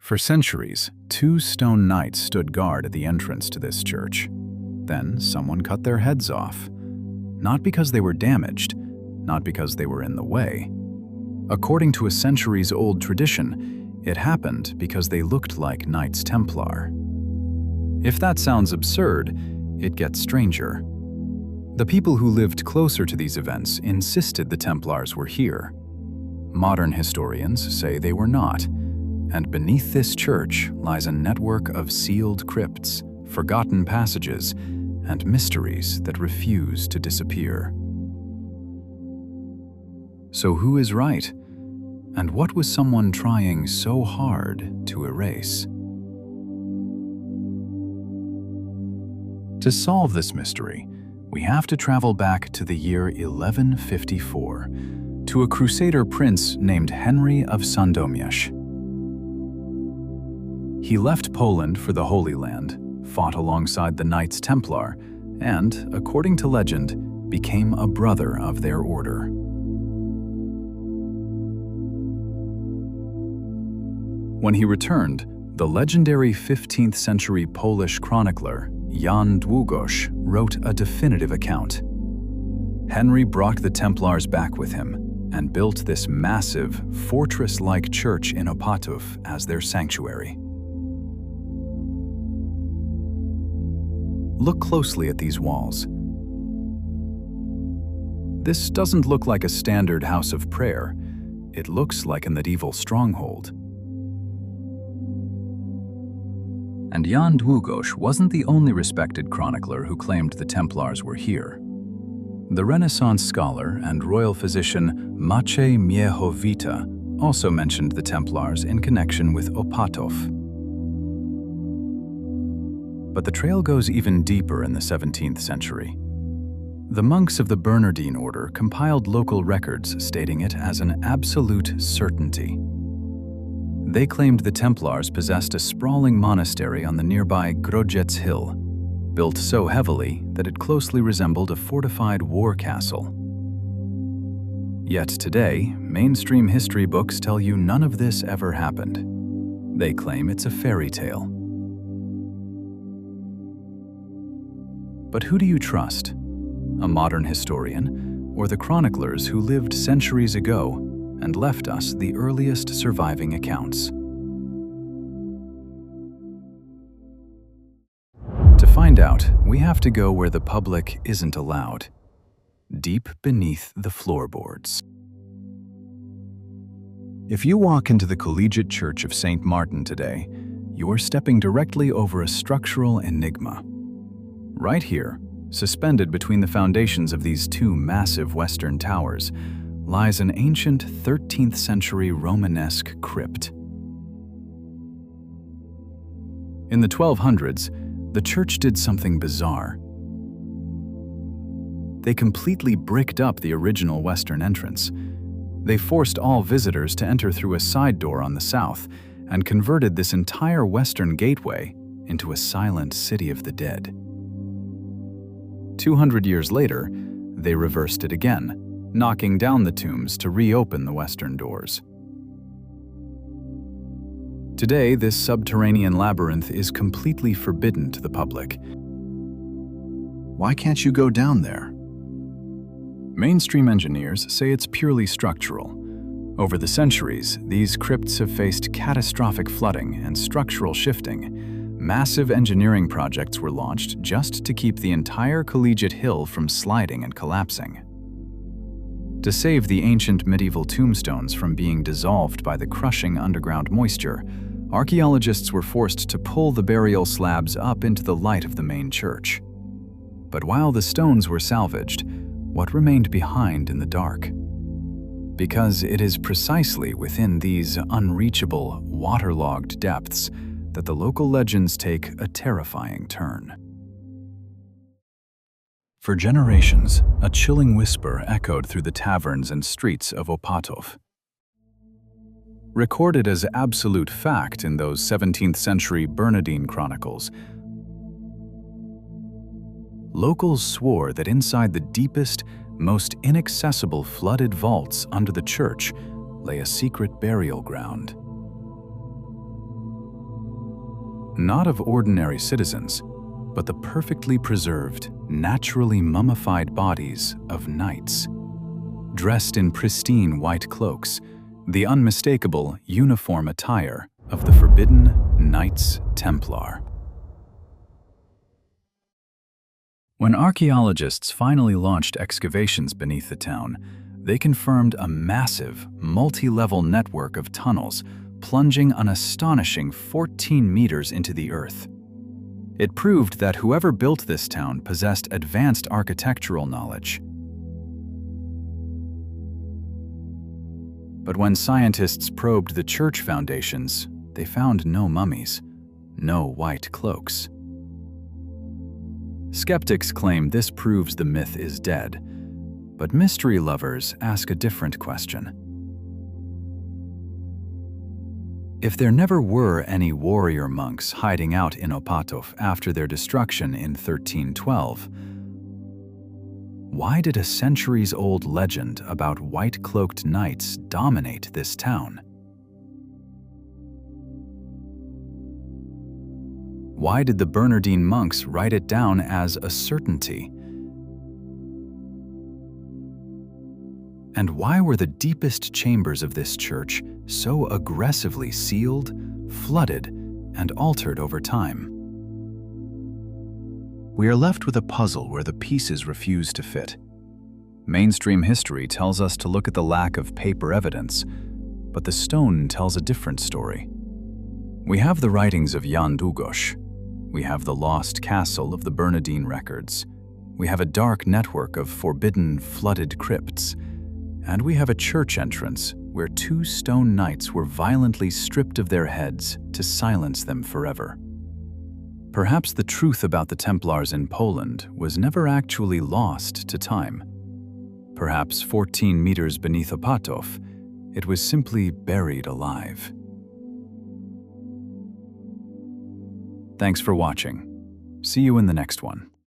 For centuries, 2 stone knights stood guard at the entrance to this church. Then someone cut their heads off. Not because they were damaged, not because they were in the way. According to a centuries-old tradition, it happened because they looked like Knights Templar. If that sounds absurd, it gets stranger. The people who lived closer to these events insisted the Templars were here. Modern historians say they were not, and beneath this church lies a network of sealed crypts, forgotten passages, and mysteries that refuse to disappear. So who is right? And what was someone trying so hard to erase? To solve this mystery, we have to travel back to the year 1154, to a crusader prince named Henry of Sandomierz. He left Poland for the Holy Land, fought alongside the Knights Templar, and, according to legend, became a brother of their order. When he returned, the legendary 15th century Polish chronicler Jan Długosz wrote a definitive account. Henry brought the Templars back with him and built this massive, fortress-like church in Opatów as their sanctuary. Look closely at these walls. This doesn't look like a standard house of prayer. It looks like a medieval stronghold. And Jan Długosz wasn't the only respected chronicler who claimed the Templars were here. The Renaissance scholar and royal physician Maciej Miechowita also mentioned the Templars in connection with Opatów. But the trail goes even deeper in the 17th century. The monks of the Bernardine order compiled local records stating it as an absolute certainty. They claimed the Templars possessed a sprawling monastery on the nearby Grodziec Hill, built so heavily that it closely resembled a fortified war castle. Yet today, mainstream history books tell you none of this ever happened. They claim it's a fairy tale. But who do you trust? A modern historian, or the chroniclers who lived centuries ago and left us the earliest surviving accounts? To find out, we have to go where the public isn't allowed, deep beneath the floorboards. If you walk into the Collegiate Church of St. Martin today, you're stepping directly over a structural enigma. Right here, suspended between the foundations of these 2 massive western towers, lies an ancient 13th century Romanesque crypt. In the 1200s, the church did something bizarre. They completely bricked up the original western entrance. They forced all visitors to enter through a side door on the south and converted this entire western gateway into a silent city of the dead. 200 years later, they reversed it again, knocking down the tombs to reopen the western doors. Today, this subterranean labyrinth is completely forbidden to the public. Why can't you go down there? Mainstream engineers say it's purely structural. Over the centuries, these crypts have faced catastrophic flooding and structural shifting. Massive engineering projects were launched just to keep the entire Collegiate Hill from sliding and collapsing. To save the ancient medieval tombstones from being dissolved by the crushing underground moisture, archaeologists were forced to pull the burial slabs up into the light of the main church. But while the stones were salvaged, what remained behind in the dark? Because it is precisely within these unreachable, waterlogged depths that the local legends take a terrifying turn. For generations, a chilling whisper echoed through the taverns and streets of Opatów. Recorded as absolute fact in those 17th century Bernardine chronicles, locals swore that inside the deepest, most inaccessible flooded vaults under the church lay a secret burial ground. not of ordinary citizens, but the perfectly preserved, naturally mummified bodies of knights. Dressed in pristine white cloaks, the unmistakable uniform attire of the forbidden Knights Templar. When archaeologists finally launched excavations beneath the town, they confirmed a massive, multi-level network of tunnels plunging an astonishing 14 meters into the earth. It proved that whoever built this town possessed advanced architectural knowledge. But when scientists probed the church foundations, they found no mummies, no white cloaks. Skeptics claim this proves the myth is dead, but mystery lovers ask a different question. If there never were any warrior monks hiding out in Opatów after their destruction in 1312, why did a centuries-old legend about white-cloaked knights dominate this town? Why did the Bernardine monks write it down as a certainty? And why were the deepest chambers of this church so aggressively sealed, flooded, and altered over time? We are left with a puzzle where the pieces refuse to fit. Mainstream history tells us to look at the lack of paper evidence, but the stone tells a different story. We have the writings of Jan Długosz. We have the lost castle of the Bernardine records. We have a dark network of forbidden, flooded crypts. And we have a church entrance where two stone knights were violently stripped of their heads to silence them forever. Perhaps the truth about the Templars in Poland was never actually lost to time. Perhaps 14 meters beneath Opatów, it was simply buried alive. Thanks for watching. See you in the next one.